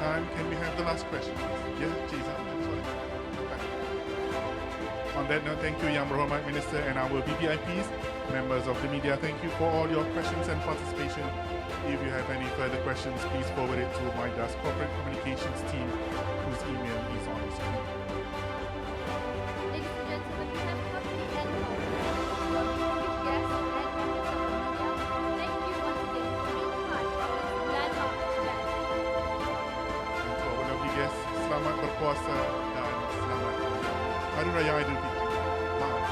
time, can we have the last question? Yes, please. Sorry. On that note, thank you, Yang Berhormat Minister and our VVIPs, members of the media. Thank you for all your questions and participation. If you have any further questions, please forward it to MIDA's corporate communications team, whose email is on the screen. Ladies and gentlemen, we have come to the end of our distinguished guests and members of the media. Thank you once again for being part of this landmark event. And to our lovely guests, selamat berpuasa dan selamat Hari Raya Aidilfitri. Maaf.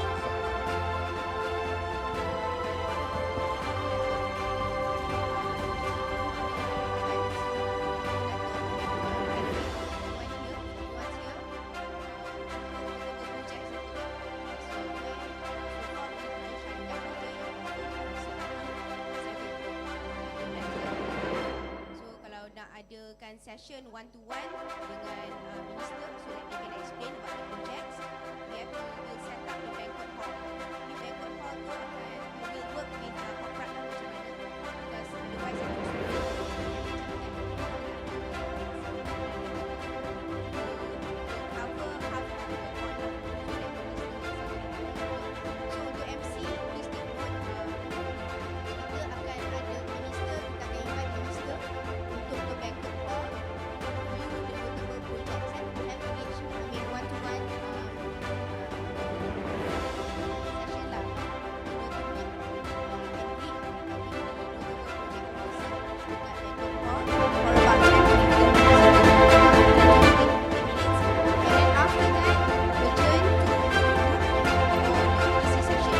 Adakan session one-to-one dengan minister so that they can explain about the projects. We'll set up the banquet hall. Di banquet hall tu we will work with corporate lah macam mana, because otherwise I don't cover half of the hall lah, so untuk MC, please take note, kita akan ada minister, kita akan invite minister untuk ke banquet hall, review the notable projects and have one-to-one session lah, to meet and greet the notable project person dekat banquet hall for about 10 minutes, and then after that adjourn to the PC session.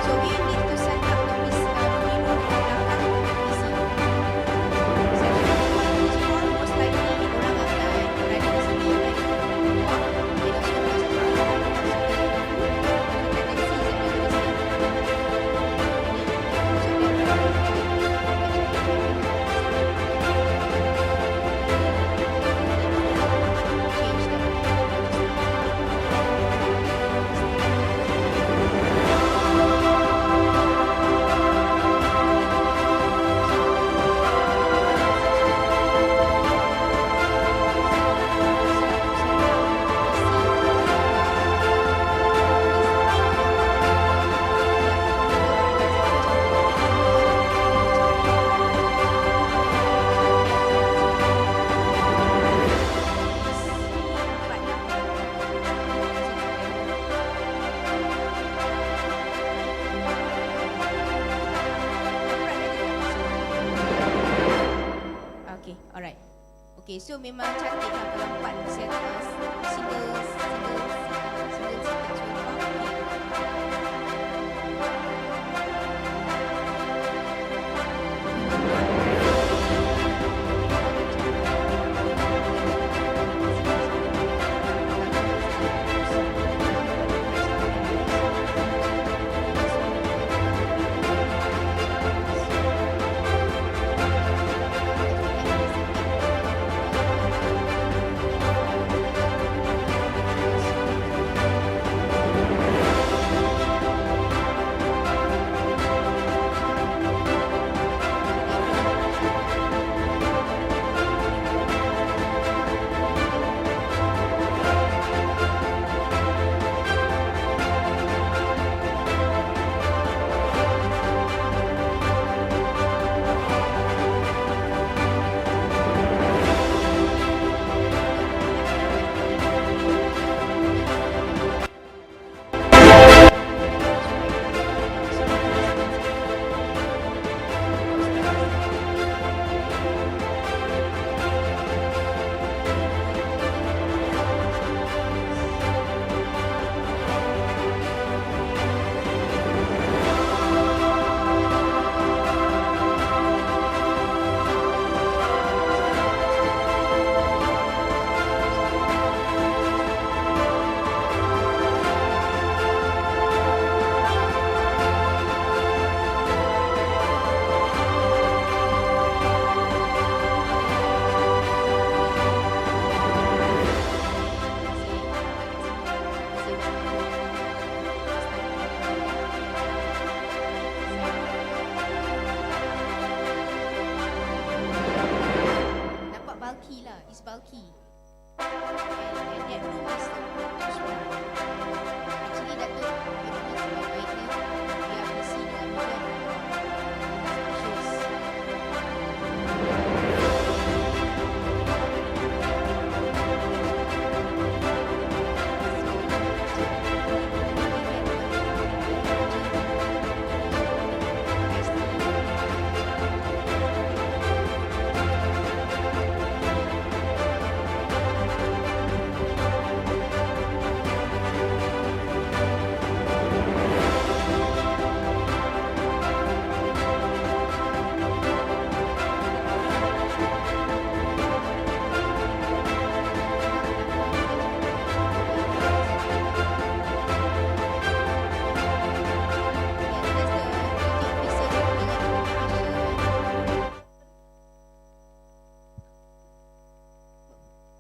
So we need to set up the PC room di belakang PC session. This hall most likely orang akan berada di sini dan walk in a circle around, so the tendency is that they're going to stay. Change that. Okay, alright. Okay, so memang cantik lah kalau buat single seated sofa. our key. And that room is too small. Actually, Datuk, you don't need to invite them. We are busy dengan media. Issues.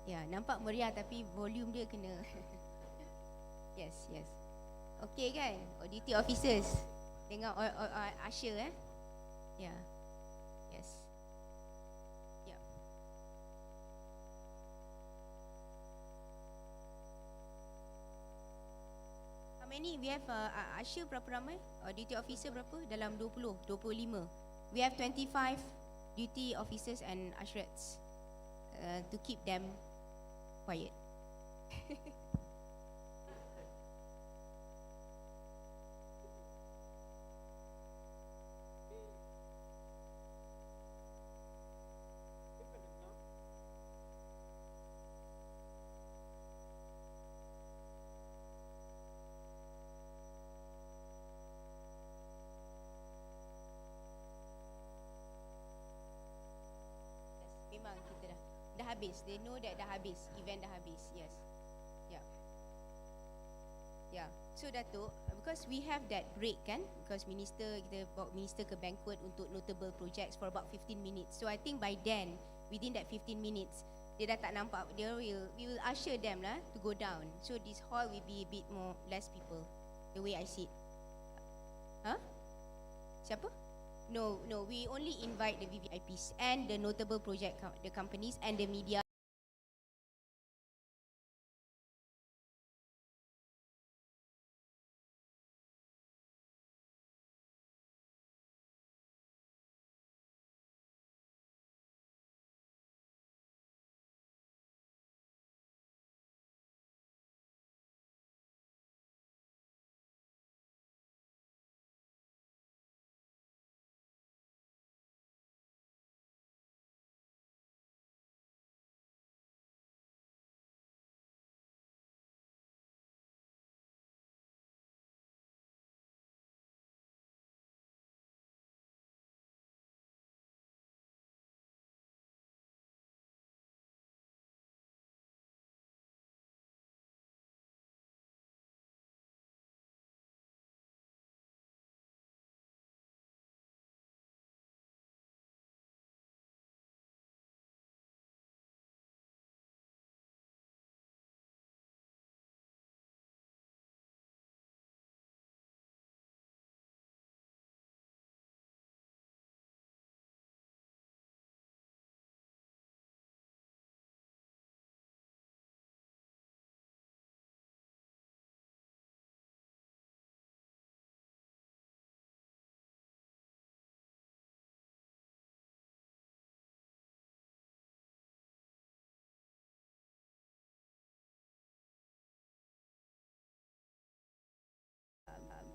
Ya, nampak meriah tapi volume dia kena. Yes, yes. Okay kan? Audit officers. Tengok usher Ya. Yes. Ya. How many? We have usher berapa ramai? Duty officer berapa? Dalam 20, 25. We have 25 duty officers and usherettes to keep them quiet. Memang kita dah habis. They know that dah habis. Event dah habis. Yes. Yeah. Yeah. So Datuk, because we have that break kan, because kita bawa minister ke banquet untuk notable projects for about 15 minutes. So I think by then, within that 15 minutes, dia dah tak nampak. We will usher them lah to go down. So this hall will be a bit more less people. The way I see it. Huh? Siapa? No, we only invite the VVIPs and the notable project, the companies and the media.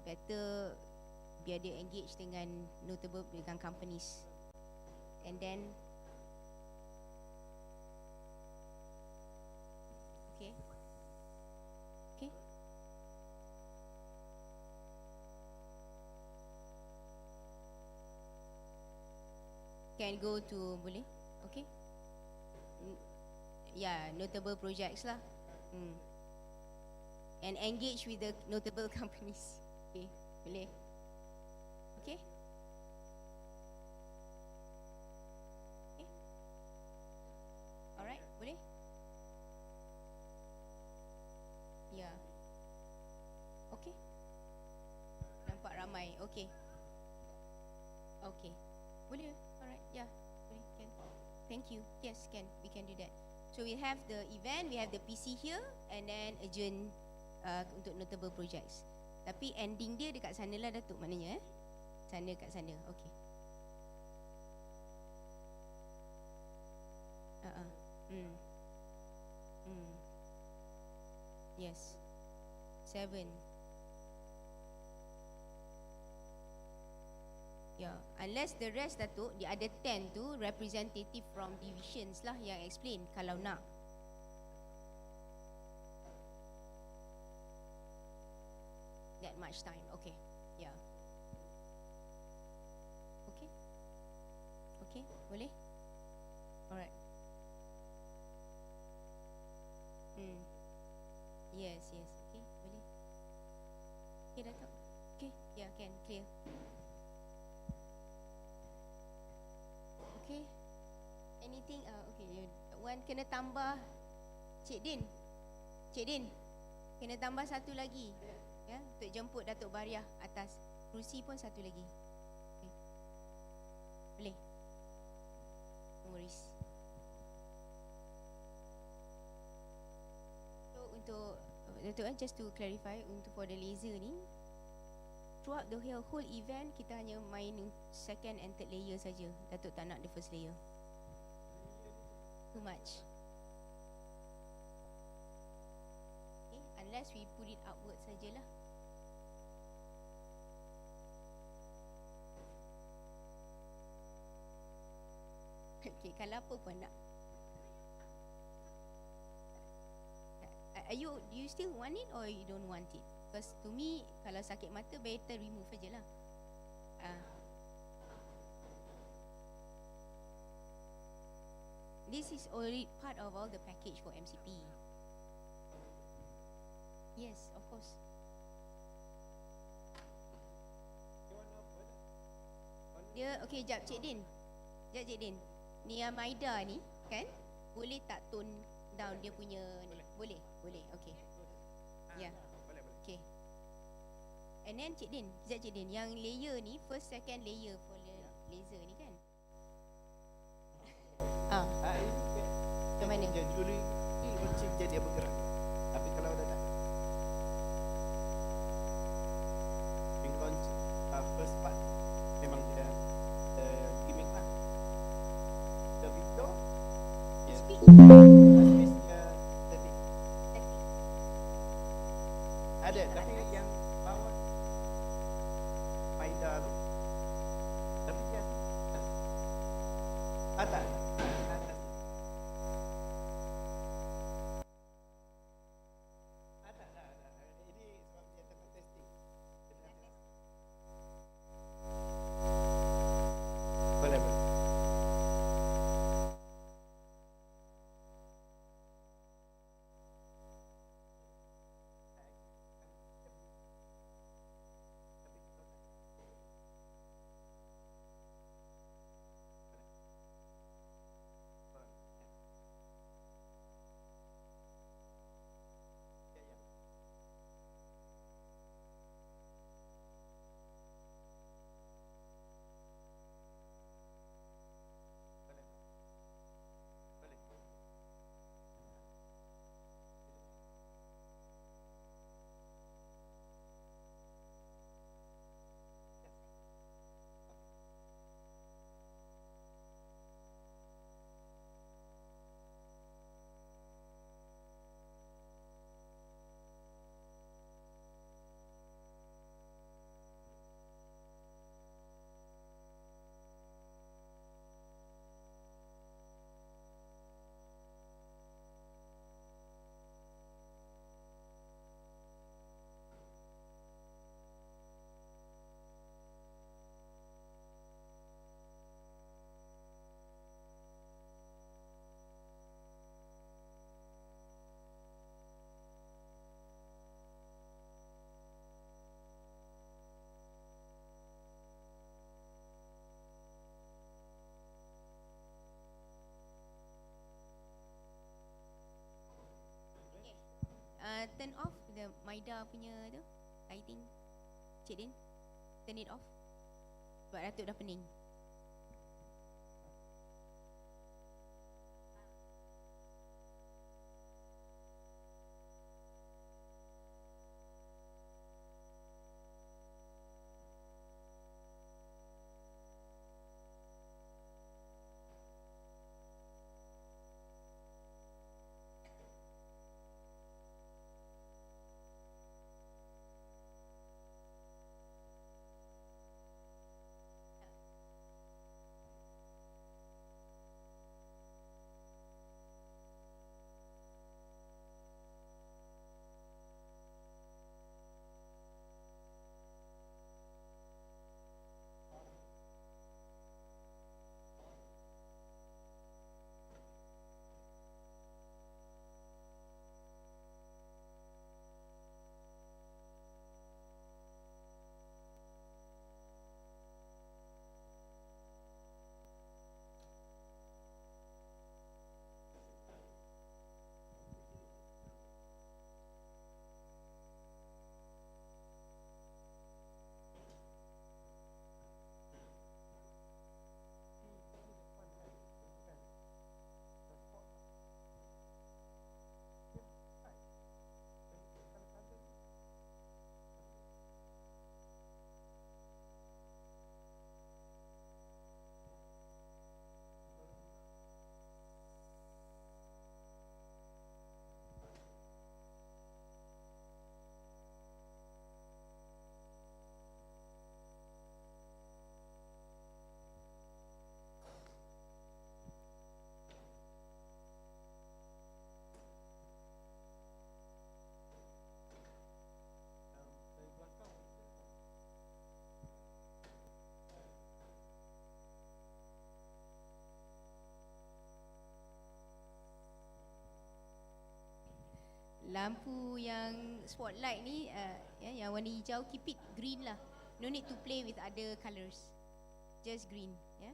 Better biar dia engage dengan notable dengan companies. And then okay. Can go to boleh? Okay. Yeah, notable projects lah. And engage with the notable companies. Okay, boleh. Okay. Alright, boleh? Yeah. Okay. Nampak ramai. Okay. Okay. Boleh. Alright. Yeah. Boleh. Can. Thank you. Yes, can. We can do that. So we have the event, we have the PC here, and then adjourn untuk notable projects. Tapi ending dia dekat sana lah Datuk, maknanya sana kat sana. Okay. Yes. 7. Yeah, unless the rest Datuk, the other 10 tu representative from divisions lah yang explain kalau nak. That much time, okay. Yeah. Okay. Okay, boleh? Alright. Yes, okay, boleh. Okay, Datuk. Okay, yeah, can, clear. Okay. Anything? Okay, Wan kena tambah. Cik Din, kena tambah satu lagi. Ya, untuk jemput Datuk Bariah atas. Kerusi pun satu lagi. Okay. Boleh? No worries. So untuk Datuk, just to clarify, untuk for the laser ni, throughout the whole event kita hanya main second and third layer saja. Datuk tak nak the first layer. Too much. Okay, unless we put it upward sajalah. Okay, kalau apa pun nak. Do you still want it or you don't want it? Because to me, kalau sakit mata, better remove aja lah. This is already part of all the package for MCP. Yes, of course. Dia, okay, jap Cik Din. Ni Maida ni, kan? Boleh tak tone down dia punya ni? Boleh, okay. Ya. Okay. And then Cik Din, yang layer ni, first second layer for laser ni kan? Ini ke mana? Dulu ni runcing je dia bergerak. Tapi kalau dah tak launch first part memang dia gimmick lah. The video Speech. speech static. Ada, tapi yang bawah Maida tu. Tapi dia tak. Turn off the Maida punya tu lighting. Cik Din, turn it off. Sebab Datuk dah pening. lampu yang spotlight ni yang warna hijau, keep it green lah. No need to play with other colours. Just green, ya.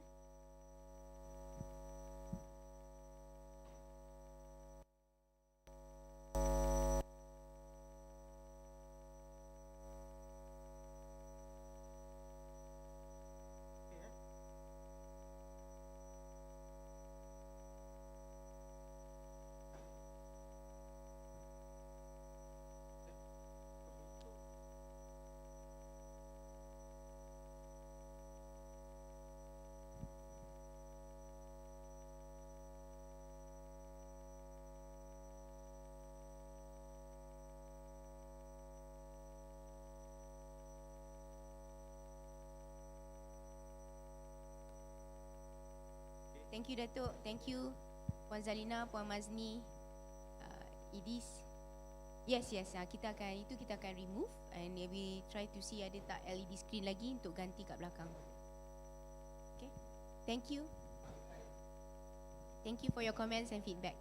Thank you Datuk, thank you Puan Zalina, Puan Mazni, Idis. Yes, kita akan remove and we try to see ada tak LED screen lagi untuk ganti kat belakang. Okay, thank you. Thank you for your comments and feedback.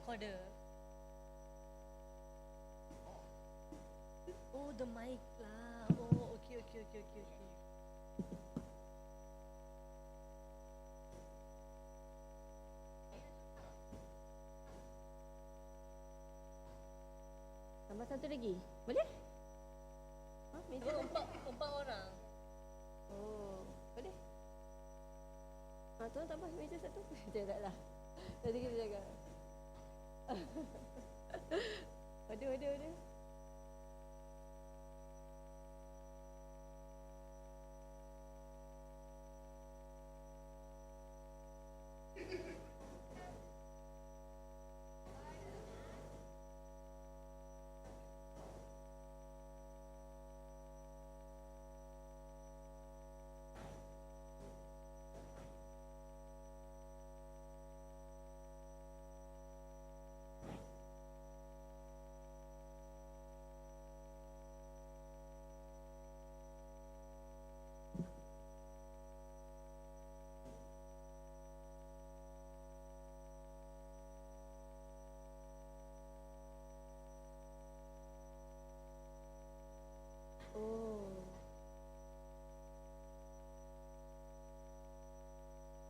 recorder. Oh, the mic lah. Oh, okay. Tambah satu lagi. Boleh? Ha, meja Oh, satu. empat orang. Oh, boleh? Ha, tuan tambah meja satu. Tak lah. Nanti kita jaga. Ada. Oh.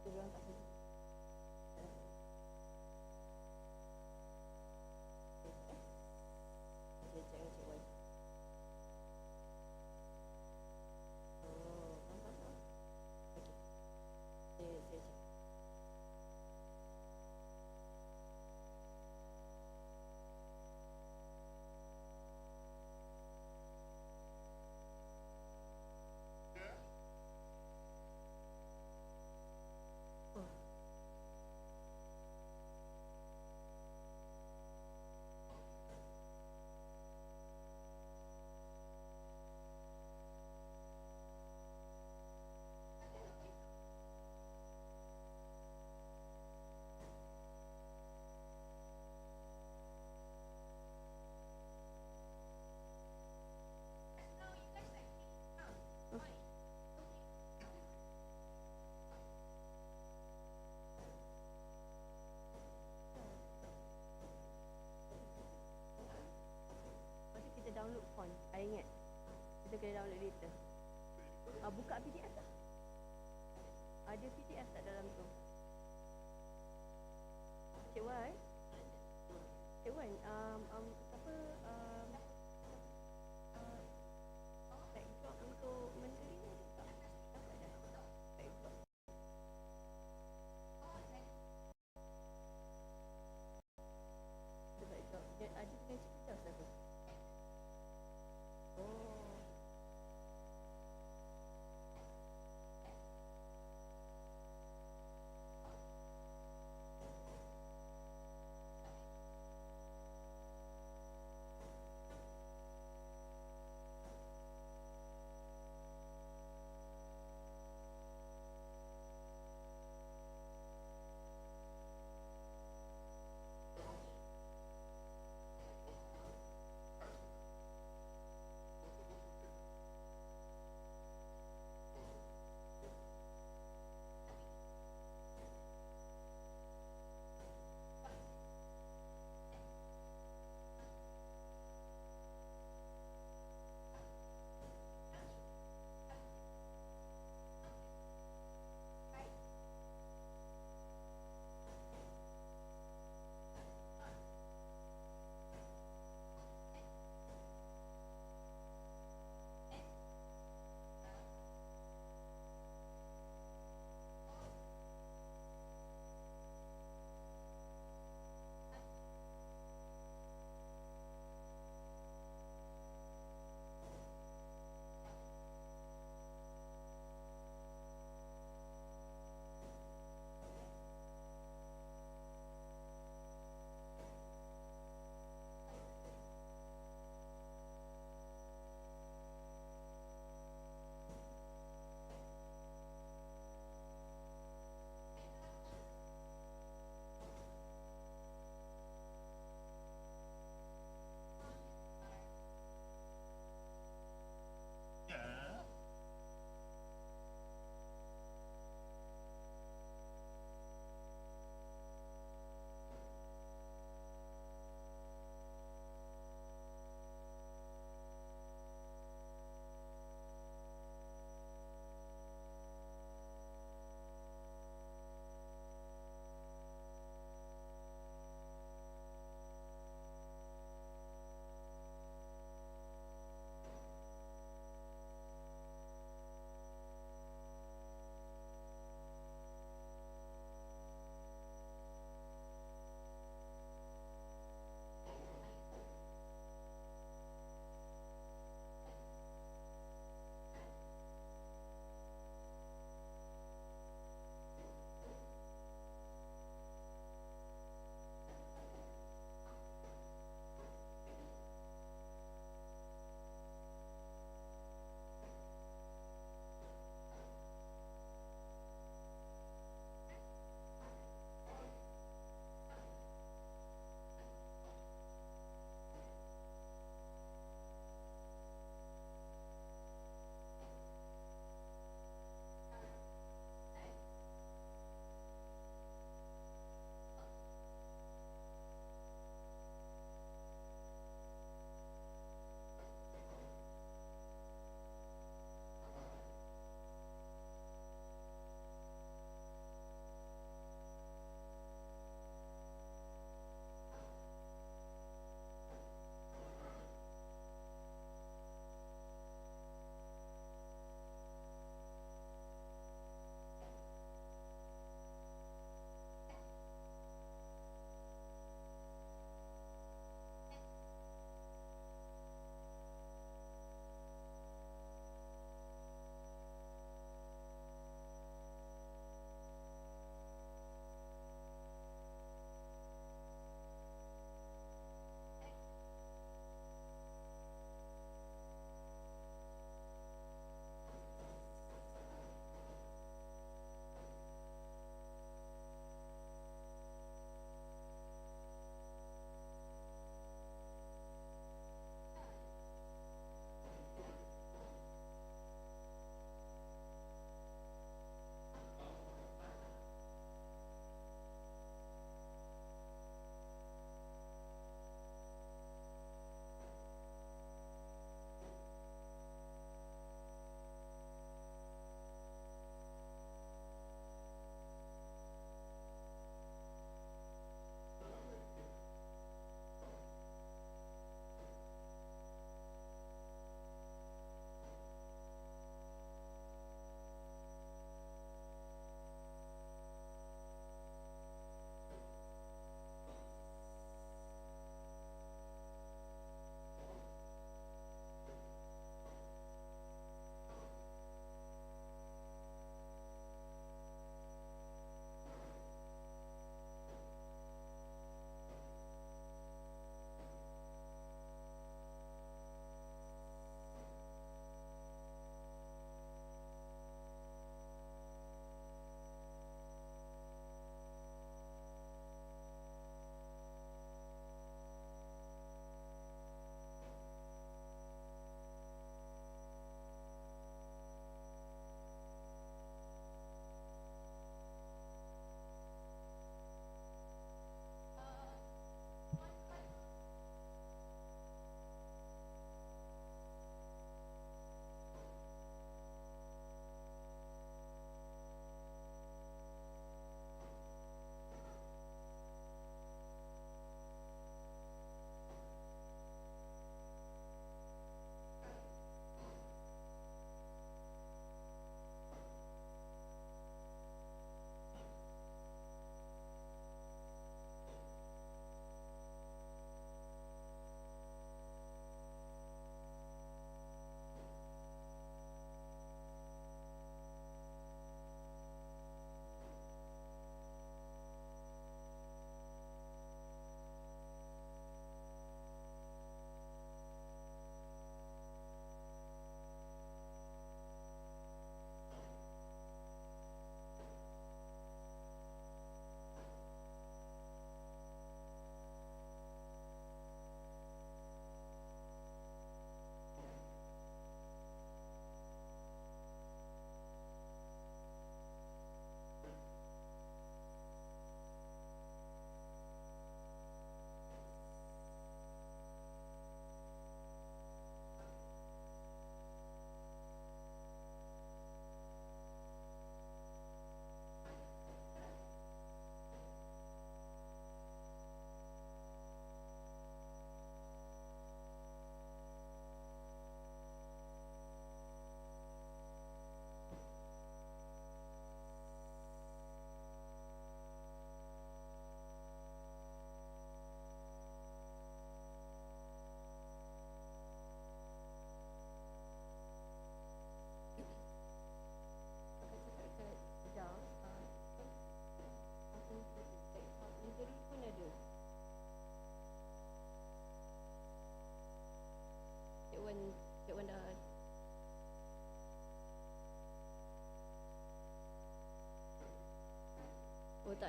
Dia orang tak boleh. Dia cek Cik Wan. Oh, faham. Okey. Saya cek. Oh. Lepas tu kita download font. I ingat. Kita kena download later. Buka PDF lah. Ada PDF tak dalam tu? Cik Wan? Cik Wan, apa, backdrop untuk menteri ni ada tak? Dapat dah? Backdrop. Ada backdrop. Dia ada dengan Cik Firdaus lah tu. Oh.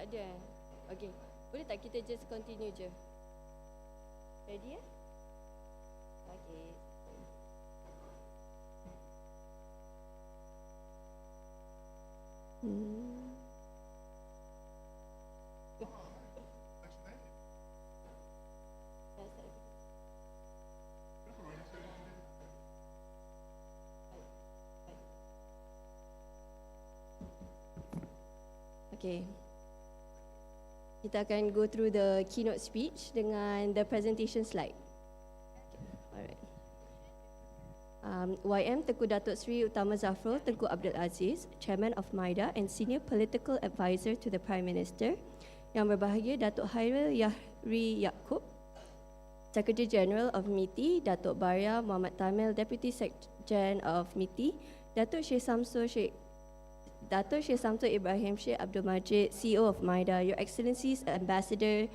tak ada Okay, boleh tak kita just continue je? Ready ya? Okay. Okay. Kita akan go through the keynote speech dengan the presentation slide. Alright. YM Tengku Datuk Seri Utama Zafrul Tengku Abdul Aziz, Chairman of MIDA and Senior Political Advisor to the Prime Minister. Yang berbahagia Datuk Hairil Yahri Yaakob, Secretary General of MITI, Datuk Baria Muhammad Tamil, Deputy Secretary of MITI, Datuk Syekh Samsul Ibrahim Sheikh Abdul Majid, CEO of MIDA, Your Excellencies, Ambassador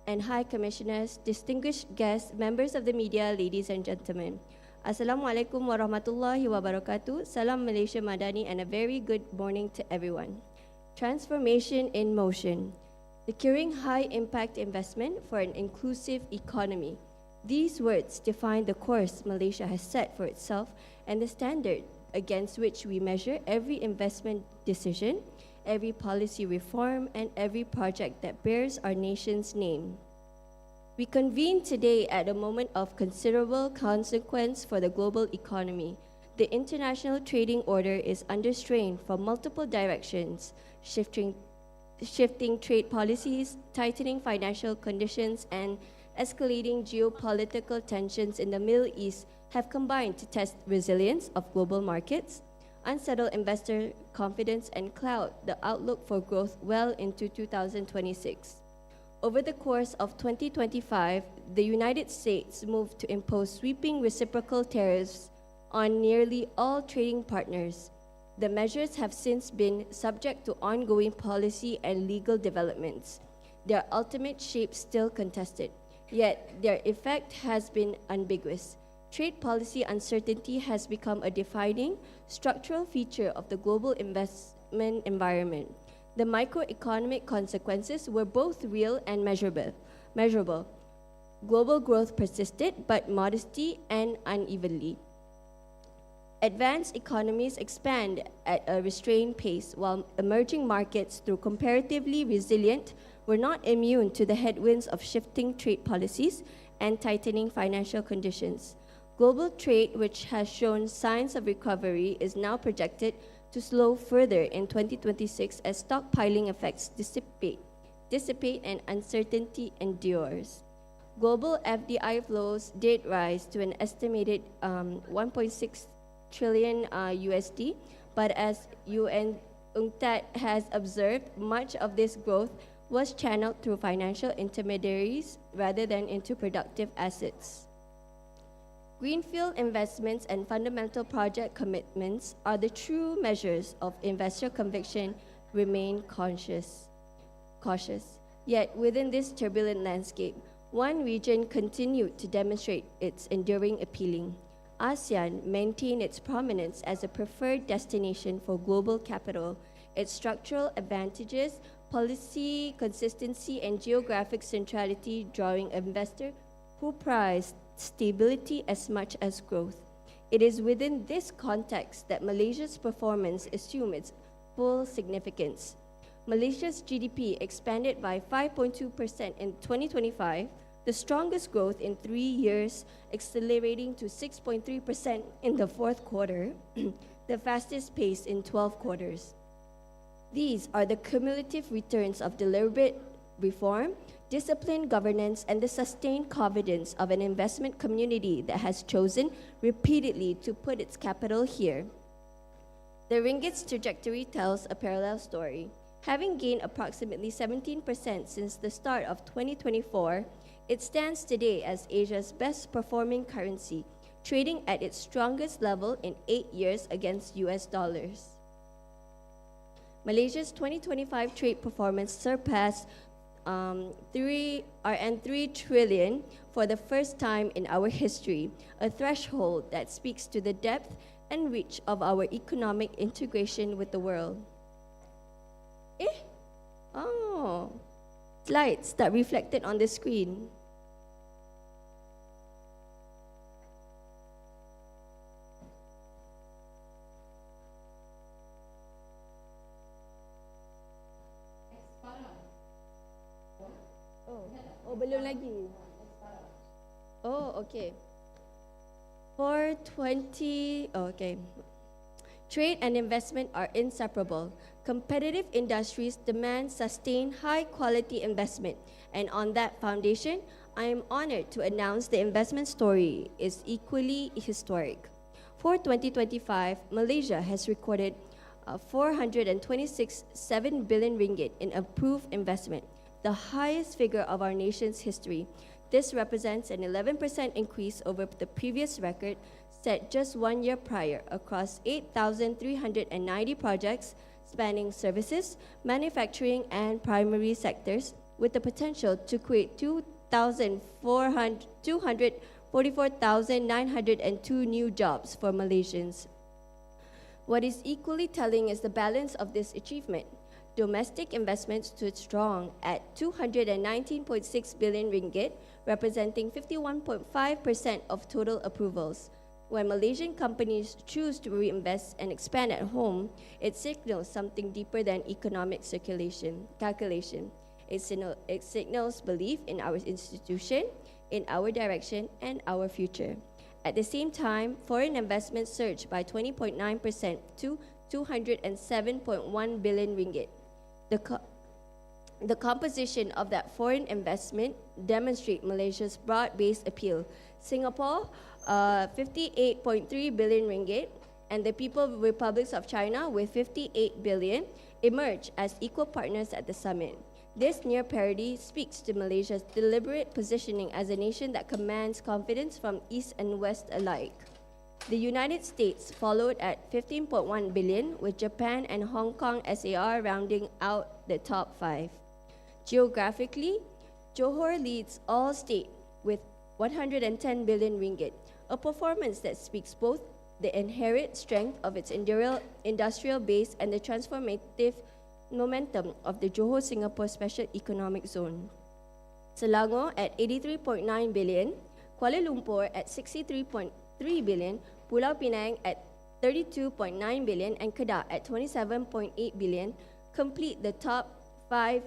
and High Commissioners, distinguished guests, members of the media, ladies and gentlemen. Assalamualaikum warahmatullahi wabarakatuh. Salam Malaysia Madani and a very good morning to everyone. Transformation in motion. Securing high-impact investment for an inclusive economy. These words define the course Malaysia has set for itself and the standard against which we measure every investment decision, every policy reform, and every project that bears our nation's name. We convene today at a moment of considerable consequence for the global economy. The international trading order is under strain from multiple directions, shifting trade policies, tightening financial conditions, and escalating geopolitical tensions in the Middle East have combined to test resilience of global markets, unsettle investor confidence, and cloud the outlook for growth well into 2026. Over the course of 2025, the United States moved to impose sweeping reciprocal tariffs on nearly all trading partners. The measures have since been subject to ongoing policy and legal developments, their ultimate shape still contested, yet their effect has been ambiguous. Trade policy uncertainty has become a defining structural feature of the global investment environment. The microeconomic consequences were both real and measurable. Global growth persisted, but modestly and unevenly. Advanced economies expand at a restrained pace, while emerging markets, through comparatively resilient, were not immune to the headwinds of shifting trade policies and tightening financial conditions. Global trade, which has shown signs of recovery, is now projected to slow further in 2026 as stockpiling effects dissipate and uncertainty endures. Global FDI flows did rise to an estimated 1.6 trillion USD, but as UNCTAD has observed, much of this growth was channeled through financial intermediaries rather than into productive assets. Greenfield investments and fundamental project commitments are the true measures of investor conviction. Remain cautious. Yet within this turbulent landscape, one region continued to demonstrate its enduring appealing. ASEAN maintained its prominence as a preferred destination for global capital. Its structural advantages, policy consistency, and geographic centrality drawing investors who prize stability as much as growth. It is within this context that Malaysia's performance assumed its full significance. Malaysia's GDP expanded by 5.2% in 2025, the strongest growth in 3 years, accelerating to 6.3% in the fourth quarter, the fastest pace in 12 quarters. These are the cumulative returns of deliberate reform, disciplined governance, and the sustained confidence of an investment community that has chosen repeatedly to put its capital here. The ringgit's trajectory tells a parallel story. Having gained approximately 17% since the start of 2024, it stands today as Asia's best performing currency, trading at its strongest level in 8 years against US dollars. Malaysia's 2025 trade performance surpassed 3 trillion for the first time in our history, a threshold that speaks to the depth and reach of our economic integration with the world. slides that reflected on the screen. Oh, belum lagi. Oh, okay. Okay. Trade and investment are inseparable. Competitive industries demand sustained high-quality investment, and on that foundation, I am honored to announce the investment story is equally historic. For 2025, Malaysia has recorded 426.7 billion ringgit in approved investment, the highest figure of our nation's history. This represents an 11% increase over the previous record set just 1 year prior across 8,390 projects spanning services, manufacturing, and primary sectors, with the potential to create 244,902 new jobs for Malaysians. What is equally telling is the balance of this achievement. Domestic investment stood strong at 219.6 billion ringgit, representing 51.5% of total approvals. When Malaysian companies choose to reinvest and expand at home, it signals something deeper than economic calculation. It signals belief in our institution, in our direction, and our future. At the same time, foreign investment surged by 20.9% to 207.1 billion ringgit. The composition of that foreign investment demonstrates Malaysia's broad-based appeal. Singapore, 58.3 billion ringgit, and the People's Republic of China with 58 billion emerged as equal partners at the summit. This near parity speaks to Malaysia's deliberate positioning as a nation that commands confidence from East and West alike. The United States followed at 15.1 billion, with Japan and Hong Kong SAR rounding out the top 5. Geographically, Johor leads all state with 110 billion ringgit, a performance that speaks both the inherent strength of its industrial base and the transformative momentum of the Johor-Singapore Special Economic Zone. Selangor at 83.9 billion, Kuala Lumpur at 63.3 billion, Pulau Pinang at 32.9 billion, and Kedah at 27.8 billion complete the top 5,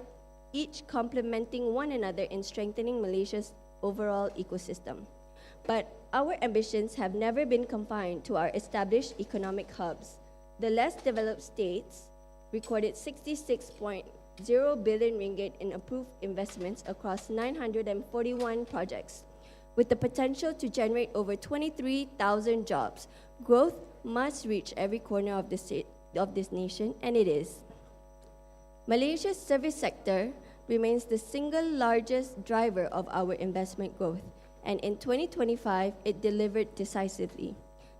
each complementing one another in strengthening Malaysia's overall ecosystem. But our ambitions have never been confined to our established economic hubs. The less developed states recorded 66.0 billion ringgit in approved investments across 941 projects. With the potential to generate over 23,000 jobs, growth must reach every corner of this nation, and it is. Malaysia's service sector remains the single largest driver of our investment growth, and in 2025, it delivered decisively.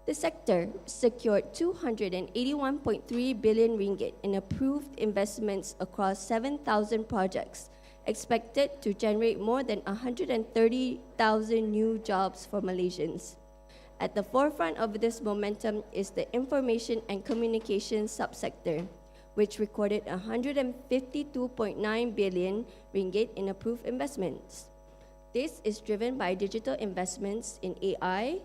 The sector secured 281.3 billion ringgit in approved investments across 7,000 projects, expected to generate more than 130,000 new jobs for Malaysians. At the forefront of this momentum is the information and communication subsector, which recorded 152.9 billion ringgit in approved investments. This is driven by digital investments in AI,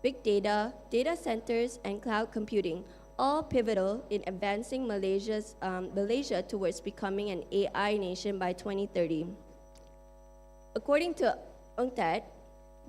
big data, data centers, and cloud computing, all pivotal in advancing Malaysia towards becoming an AI nation by 2030. According to UNCTAD,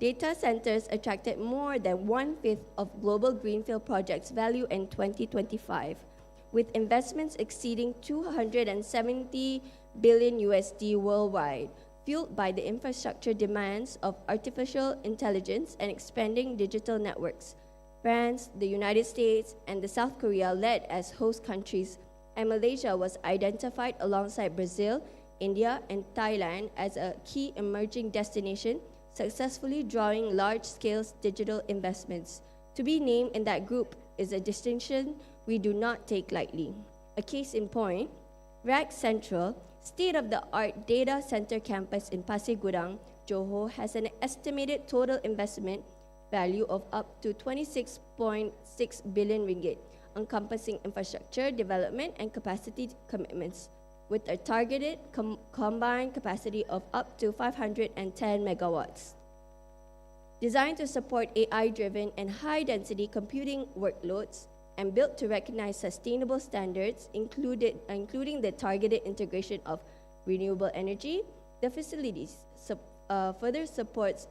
data centers attracted more than 1/5 of global greenfield projects value in 2025, with investments exceeding 270 billion USD worldwide, fueled by the infrastructure demands of artificial intelligence and expanding digital networks. France, the United States, and the South Korea led as host countries, and Malaysia was identified alongside Brazil, India, and Thailand as a key emerging destination, successfully drawing large-scale digital investments. To be named in that group is a distinction we do not take lightly. A case in point, RAC Central, state-of-the-art data center campus in Pasir Gudang, Johor, has an estimated total investment value of up to 26.6 billion ringgit, encompassing infrastructure development and capacity commitments, with a targeted combined capacity of up to 510 megawatts. Designed to support AI-driven and high-density computing workloads and built to recognize sustainable standards, including the targeted integration of renewable energy, the facilities further supports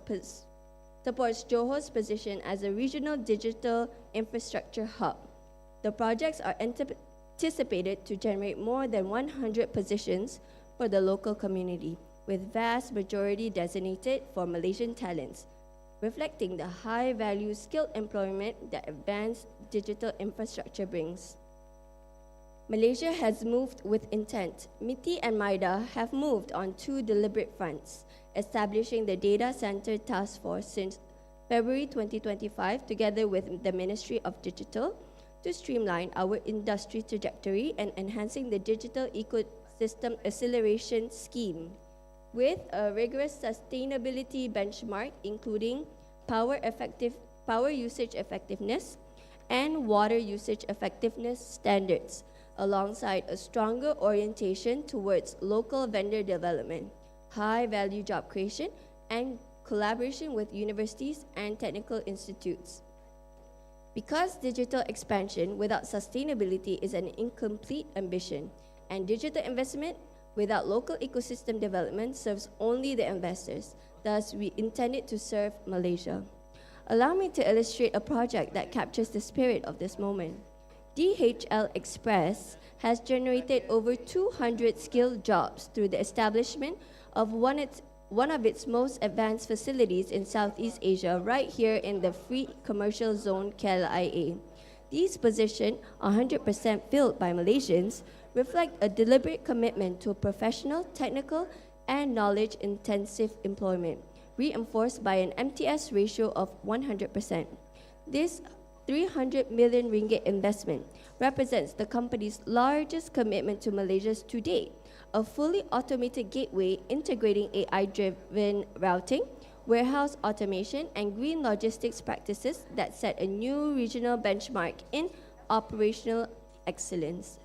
Johor's position as a regional digital infrastructure hub. The projects are anticipated to generate more than 100 positions for the local community, with vast majority designated for Malaysian talents, reflecting the high-value skilled employment that advanced digital infrastructure brings. Malaysia has moved with intent. MITI and MIDA have moved on two deliberate fronts, establishing the Data Center Task Force since February 2025, together with the Ministry of Digital, to streamline our industry trajectory and enhancing the digital ecosystem acceleration scheme, with a rigorous sustainability benchmark, including power usage effectiveness and water usage effectiveness standards, alongside a stronger orientation towards local vendor development, high-value job creation, and collaboration with universities and technical institutes. Because digital expansion without sustainability is an incomplete ambition, and digital investment without local ecosystem development serves only the investors. Thus, we intended to serve Malaysia. Allow me to illustrate a project that captures the spirit of this moment. DHL Express has generated over 200 skilled jobs through the establishment of one of its most advanced facilities in Southeast Asia, right here in the Free Commercial Zone KLIA. These positions, 100% filled by Malaysians, reflect a deliberate commitment to professional, technical, and knowledge-intensive employment, reinforced by an MTS ratio of 100%. This 300 million ringgit investment represents the company's largest commitment to Malaysia to date, a fully automated gateway integrating AI-driven routing, warehouse automation, and green logistics practices that set a new regional benchmark in operational excellence.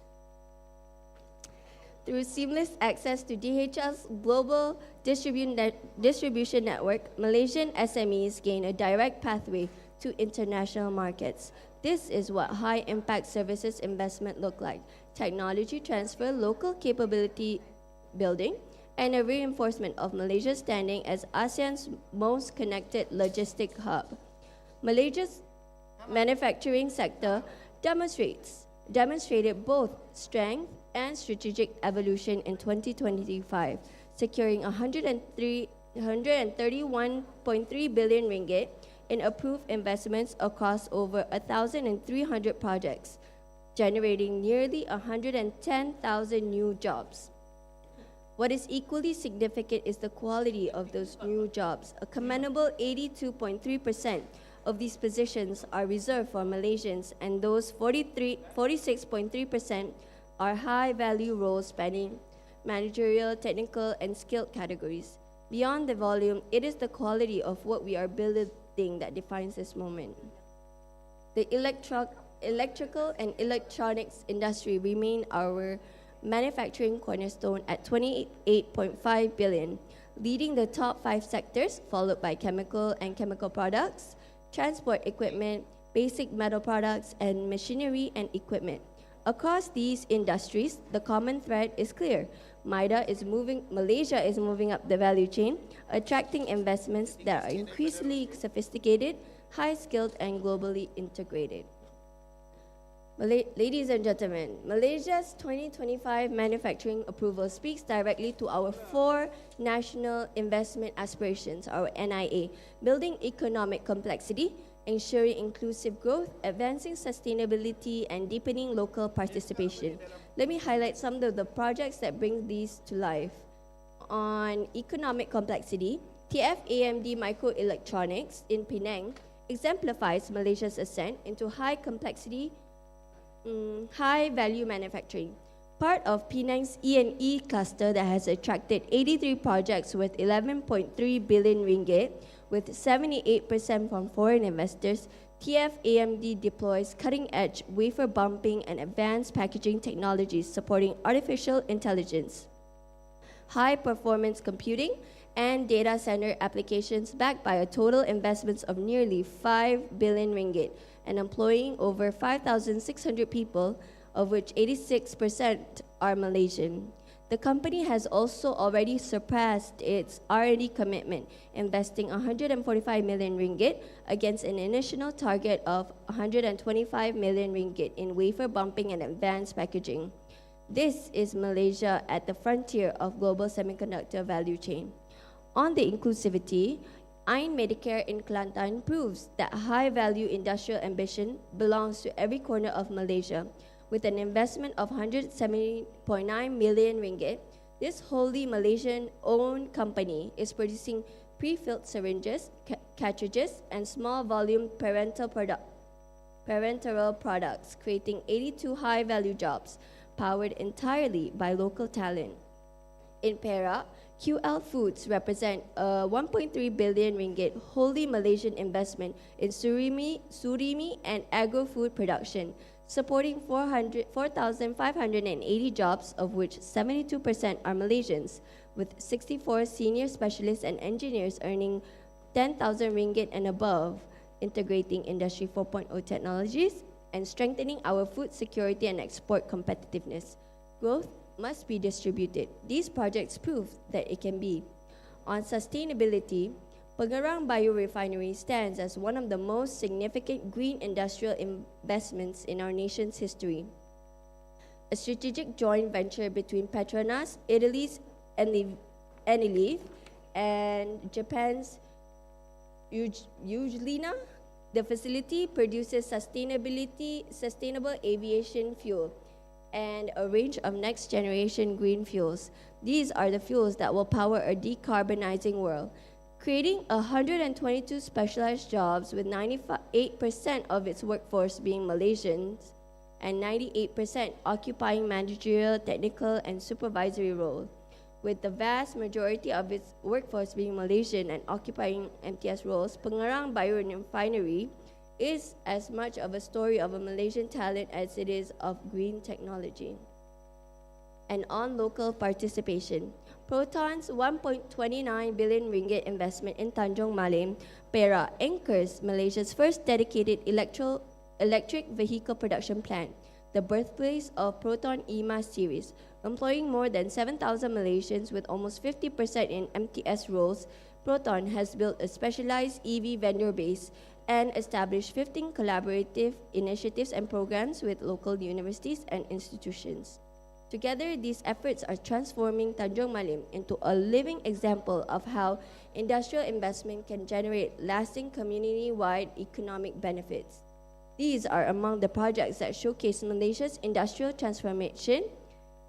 Through seamless access to DHL's global distribution network, Malaysian SMEs gain a direct pathway to international markets. This is what high-impact services investment look like: technology transfer, local capability building, and a reinforcement of Malaysia's standing as ASEAN's most connected logistic hub. Malaysia's manufacturing sector demonstrated both strength and strategic evolution in 2025, securing 131.3 billion ringgit in approved investments across over 1,300 projects, generating nearly 110,000 new jobs. What is equally significant is the quality of those new jobs. A commendable 82.3% of these positions are reserved for Malaysians, and those 46.3% are high-value roles spanning managerial, technical, and skilled categories. Beyond the volume, it is the quality of what we are building that defines this moment. The electrical and electronics industry remain our manufacturing cornerstone at 28.5 billion, leading the top 5 sectors, followed by chemical and chemical products, transport equipment, basic metal products, and machinery and equipment. Across these industries, the common thread is clear. Malaysia is moving up the value chain, attracting investments that are increasingly sophisticated, high-skilled, and globally integrated. Ladies and gentlemen, Malaysia's 2025 manufacturing approval speaks directly to our 4 national investment aspirations, our NIA: building economic complexity, ensuring inclusive growth, advancing sustainability, and deepening local participation. Let me highlight some of the projects that bring these to life. On economic complexity, TFAMD Microelectronics in Penang exemplifies Malaysia's ascent into high-complexity, high-value manufacturing. Part of Penang's E&E cluster that has attracted 83 projects with 11.3 billion ringgit, with 78% from foreign investors, TFAMD deploys cutting-edge wafer bumping and advanced packaging technologies supporting artificial intelligence, high-performance computing, and data center applications backed by a total investments of nearly 5 billion ringgit and employing over 5,600 people, of which 86% are Malaysian. The company has also already surpassed its R&D commitment, investing 145 million ringgit against an initial target of 125 million ringgit in wafer bumping and advanced packaging. This is Malaysia at the frontier of global semiconductor value chain. On the inclusivity, Ain Medicare in Kelantan proves that high-value industrial ambition belongs to every corner of Malaysia. With an investment of 170.9 million ringgit, this wholly Malaysian-owned company is producing pre-filled syringes, cartridges, and small-volume parenteral products, creating 82 high-value jobs, powered entirely by local talent. In Perak, QL Foods represent a 1.3 billion ringgit wholly Malaysian investment in surimi and agro-food production, supporting 4,580 jobs, of which 72% are Malaysians, with 64 senior specialists and engineers earning 10,000 ringgit and above, integrating Industry 4.0 technologies and strengthening our food security and export competitiveness. Growth must be distributed. These projects prove that it can be. On sustainability, Pengerang Biorefinery stands as one of the most significant green industrial investments in our nation's history. A strategic joint venture between Petronas, Italy's Enilive, and Japan's Euglena, the facility produces sustainable aviation fuel and a range of next-generation green fuels. These are the fuels that will power a decarbonizing world, creating 122 specialized jobs with 98% of its workforce being Malaysians and 98% occupying managerial, technical, and supervisory roles. With the vast majority of its workforce being Malaysian and occupying MTS roles, Pengerang Biorefinery is as much of a story of a Malaysian talent as it is of green technology. And on local participation, Proton's 1.29 billion ringgit investment in Tanjung Malim, Perak, anchors Malaysia's first dedicated electric vehicle production plant, the birthplace of Proton EMA series. Employing more than 7,000 Malaysians with almost 50% in MTS roles, Proton has built a specialized EV vendor base and established 15 collaborative initiatives and programs with local universities and institutions. Together, these efforts are transforming Tanjung Malim into a living example of how industrial investment can generate lasting community-wide economic benefits. These are among the projects that showcase Malaysia's industrial transformation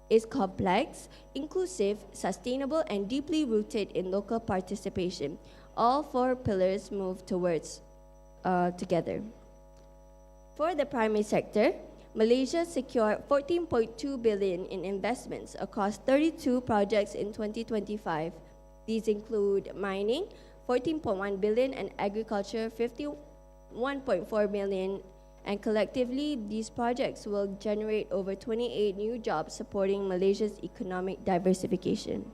is complex, inclusive, sustainable, and deeply rooted in local participation. All four pillars move towards together. For the primary sector, Malaysia secured 14.2 billion in investments across 32 projects in 2025. These include mining, 14.1 billion, and agriculture, 51.4 million. And collectively, these projects will generate over 28 new jobs supporting Malaysia's economic diversification.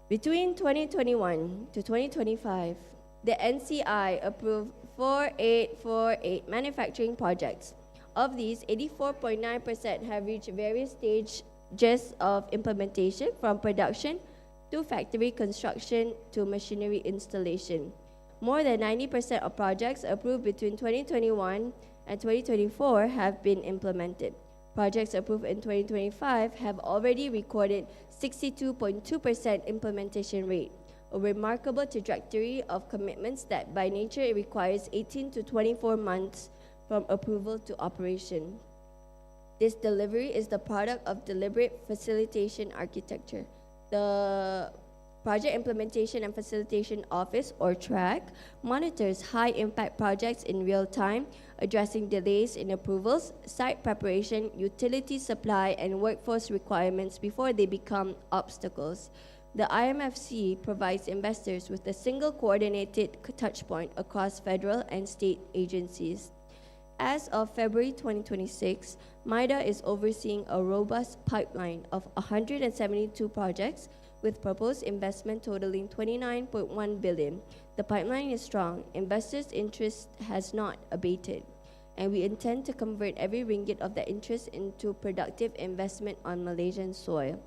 Between 2021 to 2025, the NCI approved 4848 manufacturing projects. Of these, 84.9% have reached various stages of implementation, from production to factory construction to machinery installation. More than 90% of projects approved between 2021 and 2024 have been implemented. Projects approved in 2025 have already recorded 62.2% implementation rate, a remarkable trajectory of commitments that by nature requires 18 to 24 months from approval to operation. This delivery is the product of deliberate facilitation architecture. The Project Implementation and Facilitation Office, or TRAC, monitors high-impact projects in real time, addressing delays in approvals, site preparation, utility supply, and workforce requirements before they become obstacles. The IMFC provides investors with a single coordinated touchpoint across federal and state agencies. As of February 2026, MIDA is overseeing a robust pipeline of 172 projects with proposed investment totaling 29.1 billion. The pipeline is strong, investors' interest has not abated, and we intend to convert every ringgit of that interest into productive investment on Malaysian soil.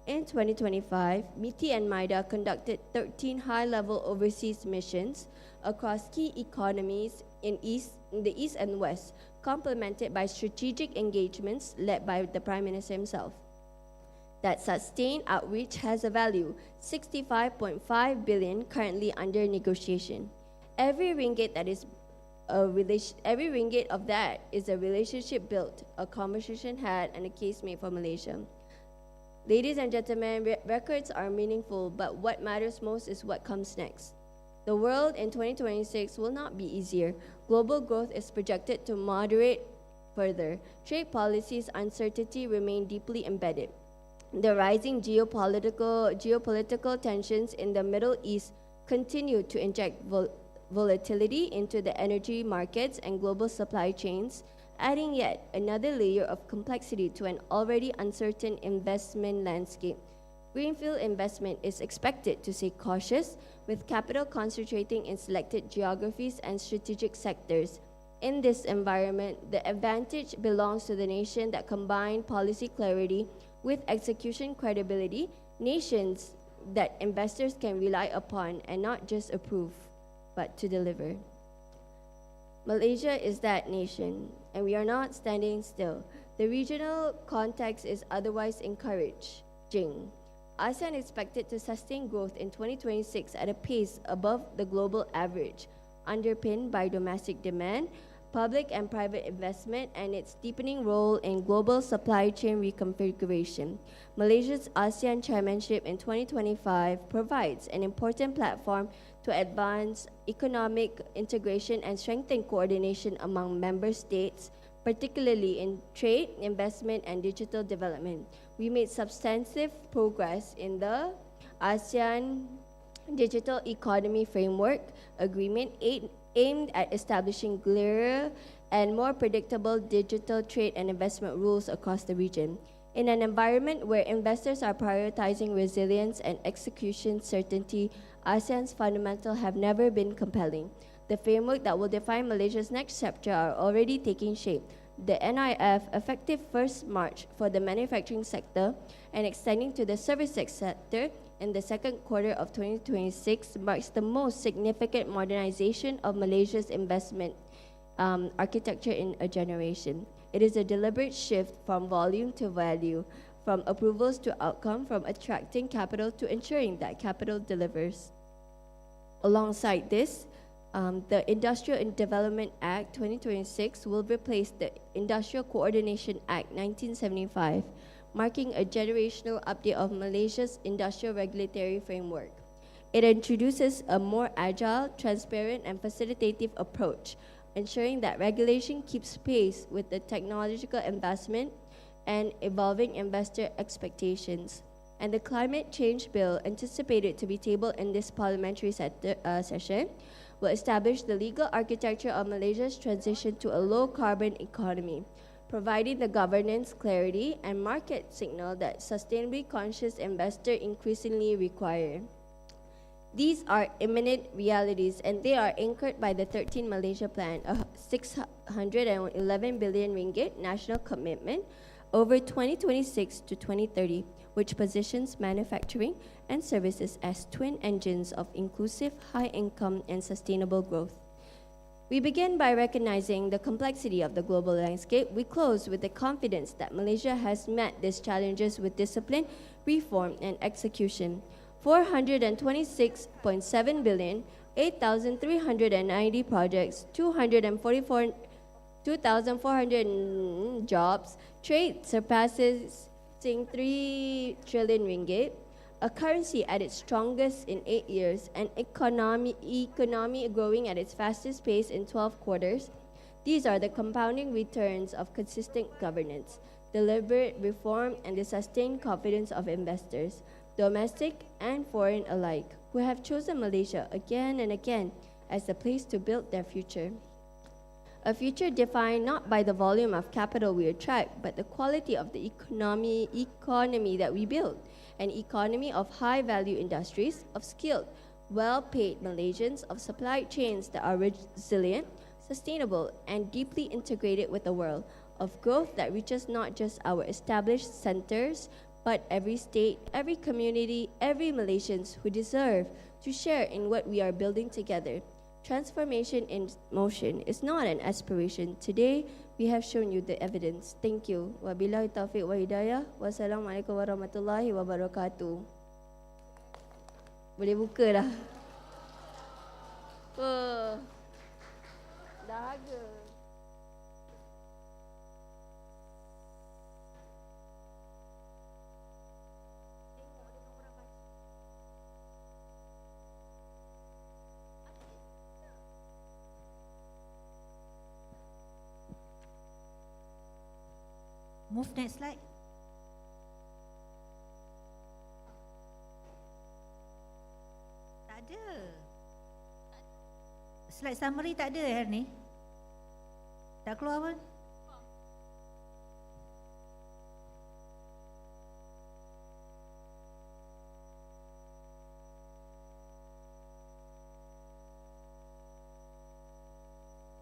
In 2025, MITI and MIDA conducted 13 high-level overseas missions across key economies in the East and West, complemented by strategic engagements led by the Prime Minister himself. That sustained outreach has a value, 65.5 billion currently under negotiation. Every ringgit of that is a relationship built, a conversation had, and a case made for Malaysia. Ladies and gentlemen, records are meaningful, but what matters most is what comes next. The world in 2026 will not be easier. Global growth is projected to moderate further. Trade policies uncertainty remain deeply embedded. The rising geopolitical tensions in the Middle East continue to inject volatility into the energy markets and global supply chains, adding yet another layer of complexity to an already uncertain investment landscape. Greenfield investment is expected to stay cautious, with capital concentrating in selected geographies and strategic sectors. In this environment, the advantage belongs to the nation that combine policy clarity with execution credibility, nations that investors can rely upon and not just approve, but to deliver. Malaysia is that nation, and we are not standing still. The regional context is otherwise encouraging. ASEAN is expected to sustain growth in 2026 at a pace above the global average, underpinned by domestic demand, public and private investment, and its deepening role in global supply chain reconfiguration. Malaysia's ASEAN chairmanship in 2025 provides an important platform to advance economic integration and strengthen coordination among member states, particularly in trade, investment, and digital development. We made substantive progress in the ASEAN Digital Economy Framework Agreement aimed at establishing clearer and more predictable digital trade and investment rules across the region. In an environment where investors are prioritizing resilience and execution certainty, ASEAN's fundamentals have never been compelling. The framework that will define Malaysia's next chapter are already taking shape. The NIF, effective 1st March for the manufacturing sector and extending to the service sector in the second quarter of 2026, marks the most significant modernization of Malaysia's investment architecture in a generation. It is a deliberate shift from volume to value, from approvals to outcome, from attracting capital to ensuring that capital delivers. Alongside this, the Industrial Development Act 2026 will replace the Industrial Coordination Act 1975, marking a generational update of Malaysia's industrial regulatory framework. It introduces a more agile, transparent, and facilitative approach, ensuring that regulation keeps pace with the technological advancement and evolving investor expectations. And the Climate Change Bill, anticipated to be tabled in this parliamentary session, will establish the legal architecture of Malaysia's transition to a low-carbon economy, providing the governance clarity and market signal that sustainably conscious investors increasingly require. These are imminent realities, and they are anchored by the 13 Malaysia Plan, a 611 billion ringgit national commitment over 2026 to 2030, which positions manufacturing and services as twin engines of inclusive, high-income, and sustainable growth. We begin by recognizing the complexity of the global landscape. We close with the confidence that Malaysia has met these challenges with discipline, reform, and execution. 426.7 billion, 8,390 projects, 2,400 jobs, trade surpasses 3 trillion ringgit, a currency at its strongest in 8 years, an economy growing at its fastest pace in 12 quarters. These are the compounding returns of consistent governance, deliberate reform, and the sustained confidence of investors. domestic and foreign alike, who have chosen Malaysia again and again as the place to build their future. A future defined not by the volume of capital we attract, but the quality of the economy that we build, an economy of high-value industries, of skilled, well-paid Malaysians, of supply chains that are resilient, sustainable, and deeply integrated with the world, of growth that reaches not just our established centers, but every state, every community, every Malaysians who deserve to share in what we are building together. Transformation in motion is not an aspiration. Today, we have shown you the evidence. Thank you. Wabillahi taufiq wa hidayah. Wassalamualaikum warahmatullahi wabarakatuh. Boleh buka dah. Dahaga. Move next slide. Tak ada. Slide summary tak ada hari ni. Tak keluar pun.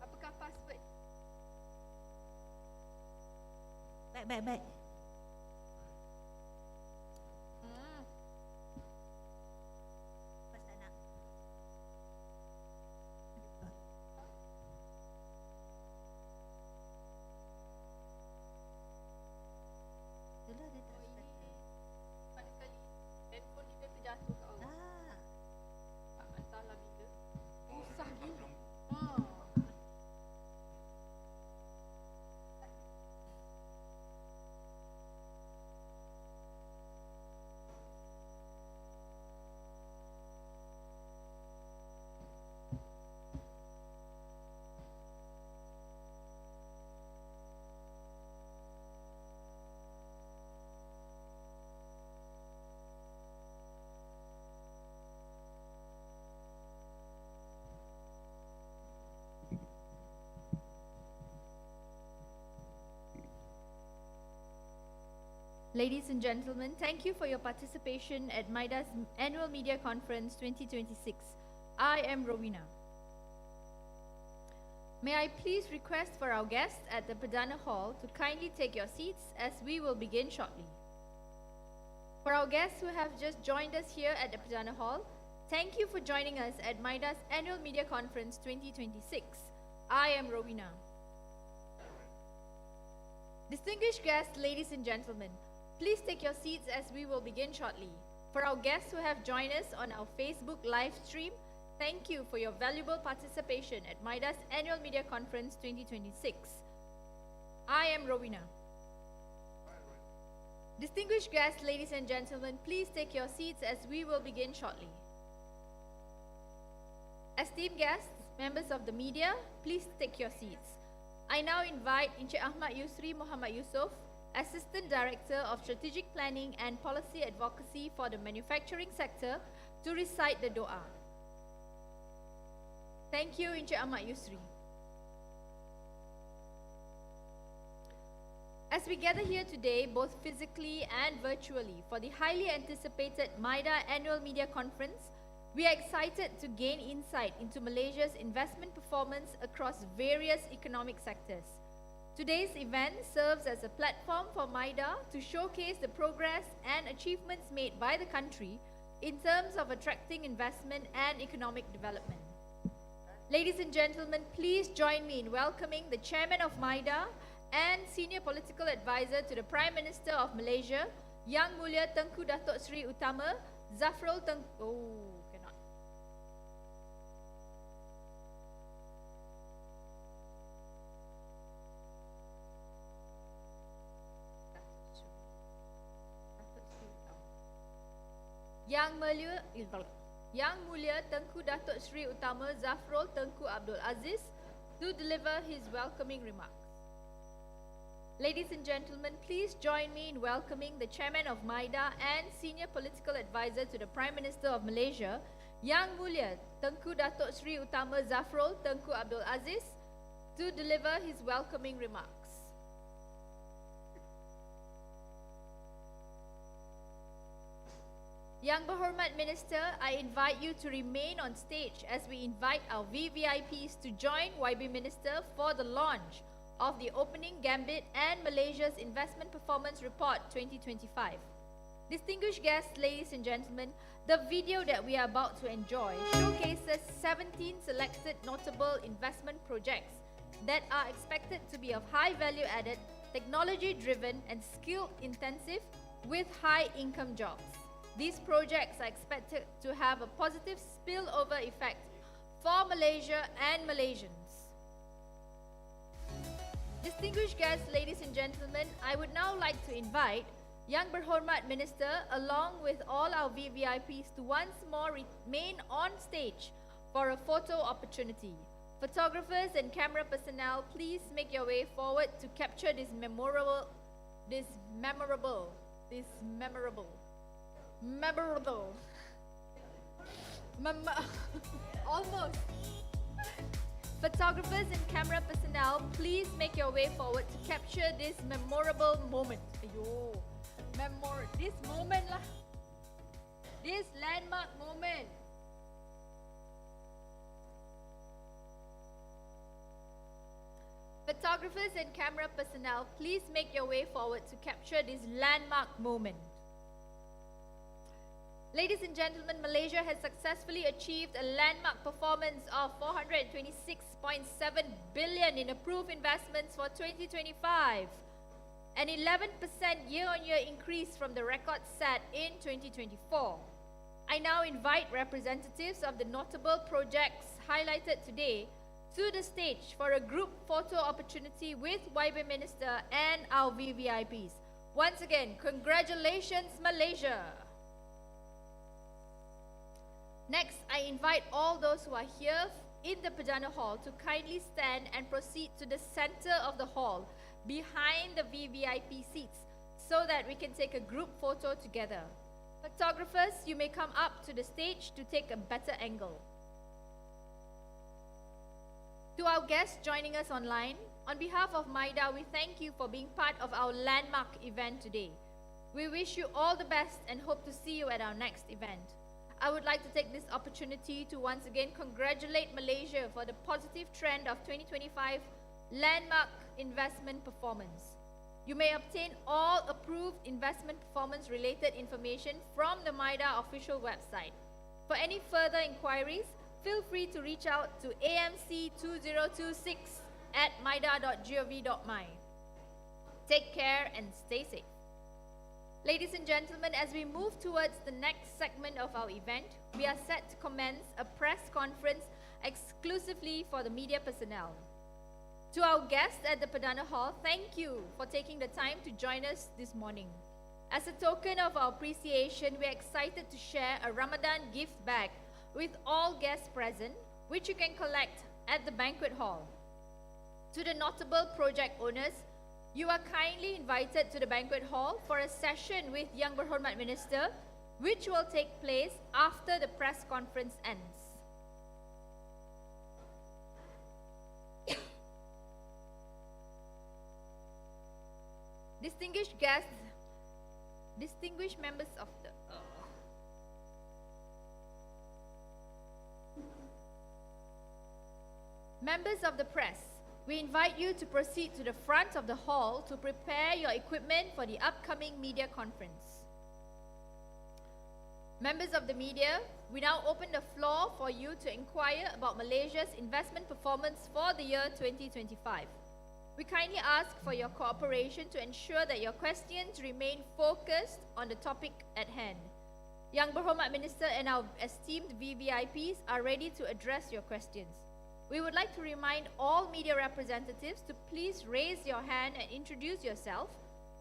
Apakah password? Baik. Lepas tak nak. Itulah dia tak start. Pada sekali handphone kita terjatuh kat bawah. Entahlah bila. Susah gila. Ladies and gentlemen, thank you for your participation at MIDA's Annual Media Conference 2026. I am Rowena. May I please request for our guests at the Perdana Hall to kindly take your seats as we will begin shortly. For our guests who have just joined us here at the Perdana Hall, thank you for joining us at MIDA's Annual Media Conference 2026. I am Rowena. Distinguished guests, ladies and gentlemen, please take your seats as we will begin shortly. For our guests who have joined us on our Facebook live stream, thank you for your valuable participation at MIDA's Annual Media Conference 2026. I am Rowena. Distinguished guests, ladies and gentlemen, please take your seats as we will begin shortly. Esteemed guests, members of the media, please take your seats. I now invite Encik Ahmad Yusri Muhammad Yusof, Assistant Director of Strategic Planning and Policy Advocacy for the Manufacturing Sector, to recite the Doa. Thank you, Encik Ahmad Yusri. As we gather here today, both physically and virtually, for the highly anticipated MIDA Annual Media Conference, we are excited to gain insight into Malaysia's investment performance across various economic sectors. Today's event serves as a platform for MIDA to showcase the progress and achievements made by the country in terms of attracting investment and economic development. Ladies and gentlemen, please join me in welcoming the Chairman of MIDA and Senior Political Advisor to the Prime Minister of Malaysia, Yang Mulia Tengku Datuk Seri Utama Zafrul Tengku. Yang Mulia Tengku Datuk Seri Utama Zafrul Tengku Abdul Aziz to deliver his welcoming remarks. Ladies and gentlemen, please join me in welcoming the chairman of MIDA and senior political advisor to the Prime Minister of Malaysia, Yang Mulia Tengku Datuk Sri Utama Zafrul Tengku Abdul Aziz, to deliver his welcoming remarks. Yang Berhormat Minister, I invite you to remain on stage as we invite our VVIPs to join YB Minister for the launch of the Opening Gambit and Malaysia's Investment Performance Report 2025. Distinguished guests, ladies and gentlemen, the video that we are about to enjoy showcases 17 selected notable investment projects that are expected to be of high value added, technology driven and skill intensive with high income jobs. These projects are expected to have a positive spillover effect for Malaysia and Malaysians. Distinguished guests, ladies and gentlemen, I would now like to invite Yang Berhormat Minister along with all our VVIPs to once more remain on stage for a photo opportunity. Photographers and camera personnel, please make your way forward to capture this memorable, almost. Photographers and camera personnel, please make your way forward to capture this memorable moment. Ayo, this moment lah. This landmark moment. Photographers and camera personnel, please make your way forward to capture this landmark moment. Ladies and gentlemen, Malaysia has successfully achieved a landmark performance of 426.7 billion in approved investments for 2025, an 11% year-on-year increase from the record set in 2024. I now invite representatives of the notable projects highlighted today to the stage for a group photo opportunity with YB Minister and our VVIPs. Once again, congratulations, Malaysia! Next, I invite all those who are here in the Perdana Hall to kindly stand and proceed to the center of the hall, behind the VVIP seats, so that we can take a group photo together. Photographers, you may come up to the stage to take a better angle. To our guests joining us online, on behalf of MIDA, we thank you for being part of our landmark event today. We wish you all the best and hope to see you at our next event. I would like to take this opportunity to once again congratulate Malaysia for the positive trend of 2025 landmark investment performance. You may obtain all approved investment performance related information from the MIDA official website. For any further inquiries, feel free to reach out to amc2026@mida.gov.my. Take care and stay safe. Ladies and gentlemen, as we move towards the next segment of our event, we are set to commence a press conference exclusively for the media personnel. To our guests at the Perdana Hall, thank you for taking the time to join us this morning. As a token of our appreciation, we are excited to share a Ramadan gift bag with all guests present, which you can collect at the banquet hall. To the notable project owners, you are kindly invited to the banquet hall for a session with Yang Berhormat Minister, which will take place after the press conference ends. Distinguished guests, distinguished members of the members of the press, we invite you to proceed to the front of the hall to prepare your equipment for the upcoming media conference. Members of the media, we now open the floor for you to inquire about Malaysia's investment performance for the year 2025. We kindly ask for your cooperation to ensure that your questions remain focused on the topic at hand. Yang Berhormat Minister and our esteemed VVIPs are ready to address your questions. We would like to remind all media representatives to please raise your hand and introduce yourself,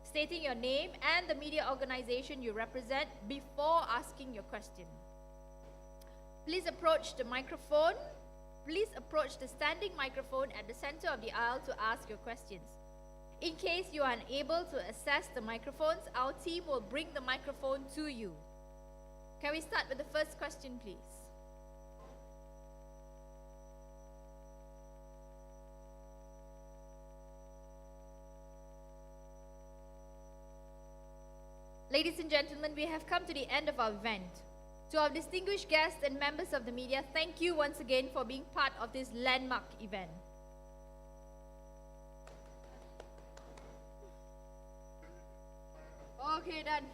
stating your name and the media organization you represent before asking your question. Please approach the microphone. Please approach the standing microphone at the center of the aisle to ask your questions. In case you are unable to access the microphones, our team will bring the microphone to you. Can we start with the first question, please? Ladies and gentlemen, we have come to the end of our event. To our distinguished guests and members of the media, thank you once again for being part of this landmark event. Okay, done.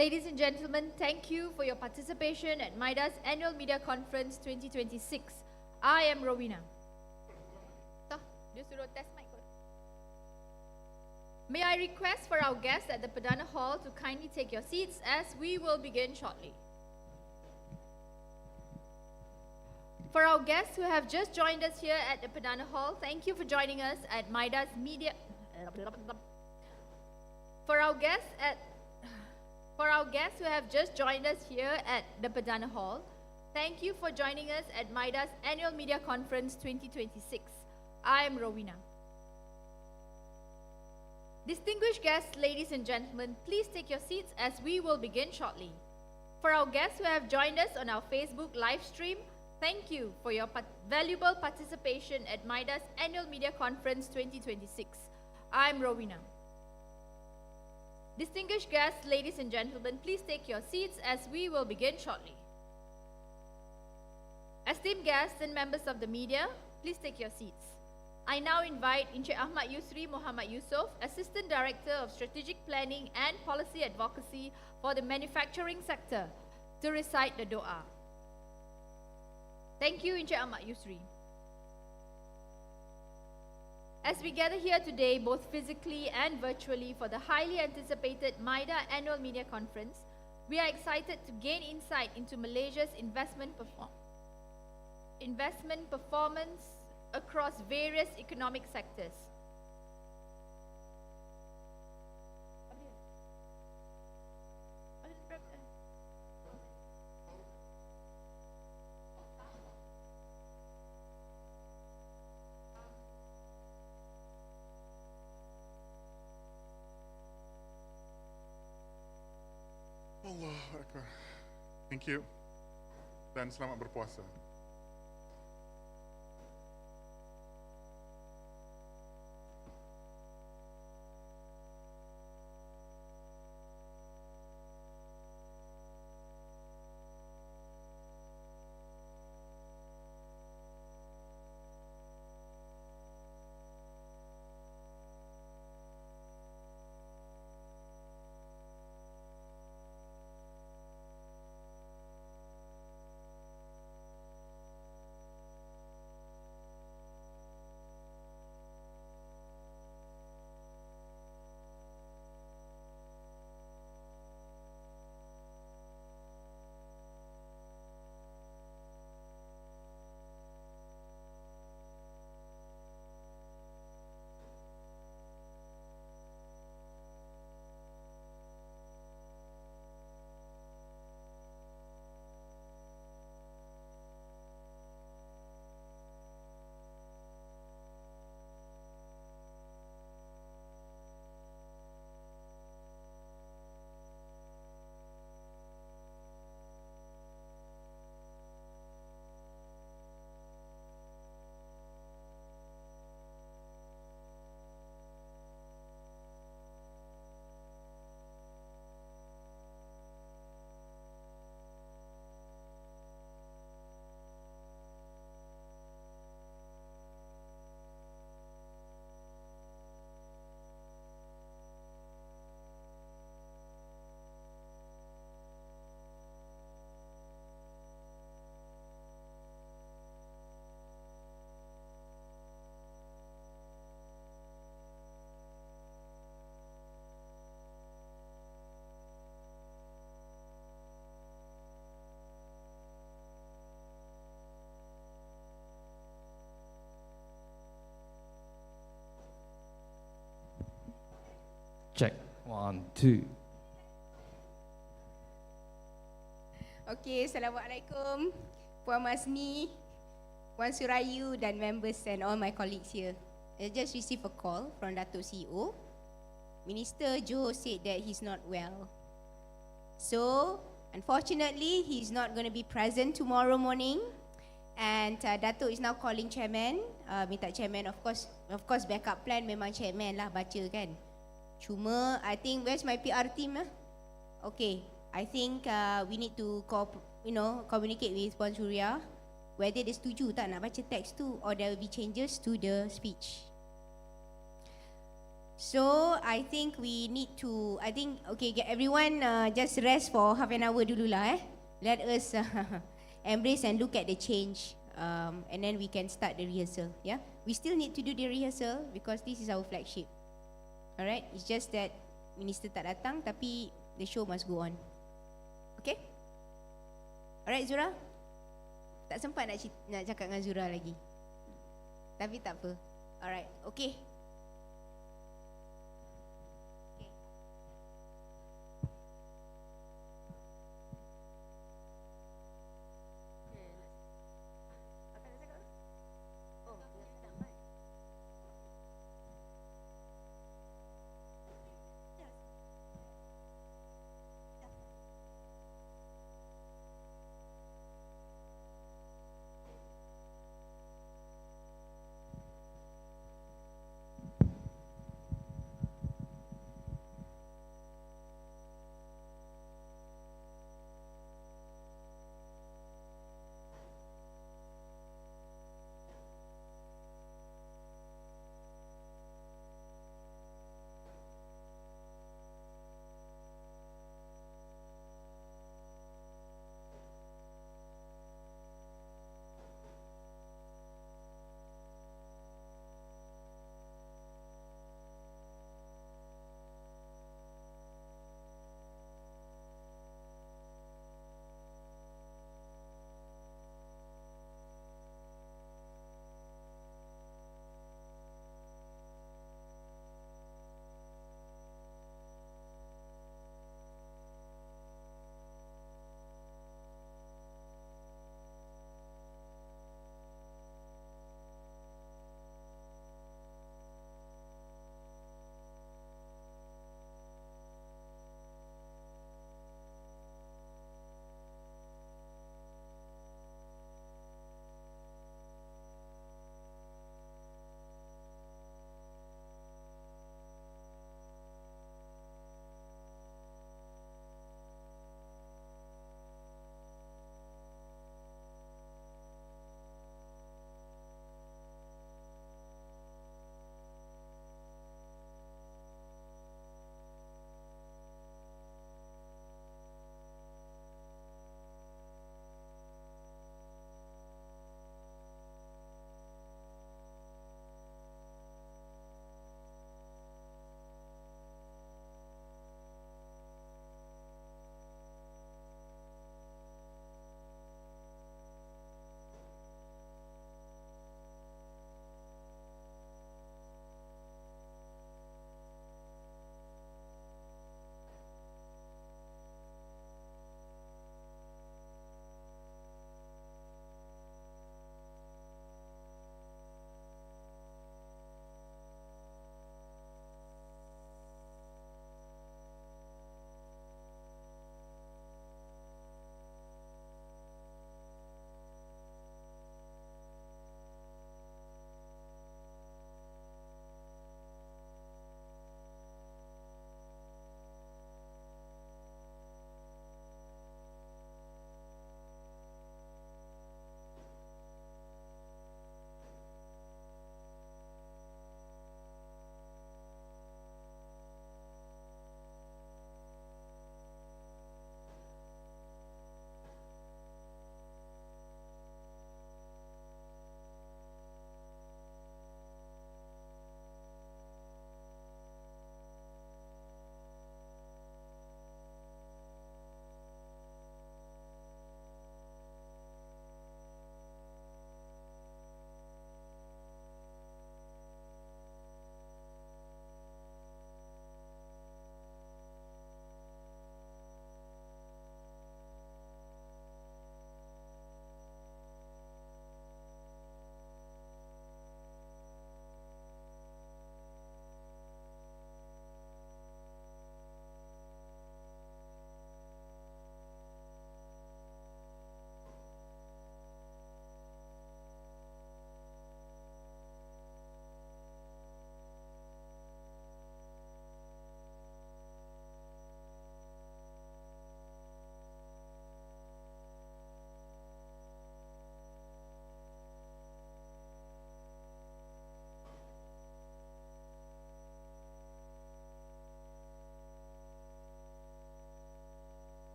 Ladies and gentlemen, thank you for your participation at MIDA's Annual Media Conference 2026. I am Rowena. Dia suruh test mic kot. May I request for our guests at the Perdana Hall to kindly take your seats as we will begin shortly. For our guests who have just joined us here at the Perdana Hall, thank you for joining us at MIDA's Media... For our guests who have just joined us here at the Perdana Hall, thank you for joining us at MIDA's Annual Media Conference 2026. I am Rowena. Distinguished guests, ladies and gentlemen, please take your seats as we will begin shortly. For our guests who have joined us on our Facebook live stream, thank you for your valuable participation at MIDA's Annual Media Conference 2026. I am Rowena. Distinguished guests, ladies and gentlemen, please take your seats as we will begin shortly. Esteemed guests and members of the media, please take your seats. I now invite Encik Ahmad Yusri Muhammad Yusof, Assistant Director of Strategic Planning and Policy Advocacy for the Manufacturing Sector, to recite the Doa. Thank you, Encik Ahmad Yusri. As we gather here today, both physically and virtually, for the highly anticipated MIDA Annual Media Conference, we are excited to gain insight into Malaysia's investment performance across various economic sectors. Allah Akbar. Thank you. Dan selamat berpuasa. Check. 1, 2. Okay, Assalamualaikum Puan Masni, Puan Surayu dan members and all my colleagues here. I just received a call from Datuk CEO. Minister Joe said that he's not well. So, unfortunately, he's not going to be present tomorrow morning. And Datuk is now calling chairman, minta chairman, of course backup plan memang chairman lah baca kan. Cuma I think where's my PR team lah? Okay, I think we need to communicate with Puan Suria whether dia setuju tak nak baca teks tu or there will be changes to the speech. So I think we need to, get everyone just rest for half an hour dulu lah Let us embrace and look at the change, and then we can start the rehearsal. Yeah, we still need to do the rehearsal because this is our flagship. Alright, it's just that minister tak datang, tapi the show must go on. Okay? Alright, Zura. Tak sempat nak cakap dengan Zura lagi, tapi tak apa. Alright, okay.